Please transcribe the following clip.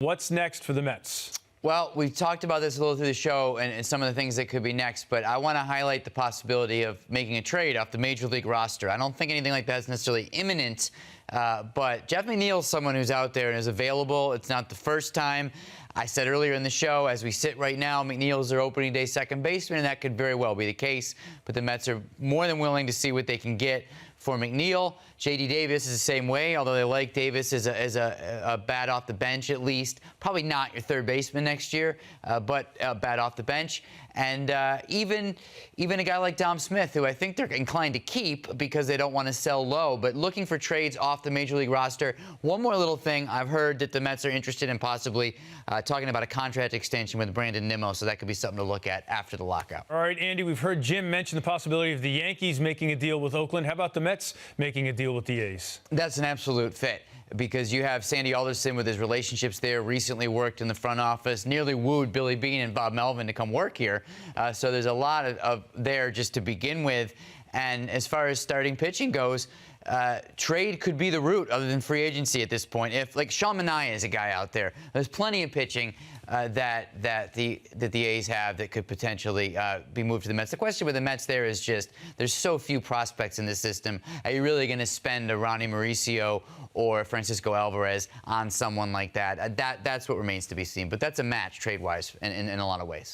What's next for the Mets? Well, we've talked about this a little through the show and some of the things that could be next, but I want to highlight the possibility of making a trade off the Major League roster. I don't think anything like that is necessarily imminent, but Jeff McNeil's someone who's out there and is available. It's not the first time. I said earlier in the show, as we sit right now, McNeil's their opening day second baseman, and that could very well be the case. But the Mets are more than willing to see what they can get for McNeil. J.D. Davis is the same way, although they like Davis as a bat off the bench at least. Probably not your third baseman next year, but a bat off the bench. And even a guy like Dom Smith, who I think they're inclined to keep because they don't want to sell low, but looking for trades off the Major League roster. One more little thing, I've heard that the Mets are interested in possibly talking about a contract extension with Brandon Nimmo, so that could be something to look at after the lockout. All right, Andy, we've heard Jim mention the possibility of the Yankees making a deal with Oakland. How about the Mets making a deal with the A's? That's an absolute fit, because you have Sandy Alderson with his relationships there, recently worked in the front office, nearly wooed Billy Beane and Bob Melvin to come work here. So there's a lot of there just to begin with. And as far as starting pitching goes, trade could be the route other than free agency at this point. If, like, Sean Manaea is a guy out there, there's plenty of pitching that the A's have that could potentially be moved to the Mets. The question with the Mets there is just there's so few prospects in the system. Are you really going to spend a Ronnie Mauricio or Francisco Alvarez on someone like that? That's what remains to be seen. But that's a match trade-wise in a lot of ways.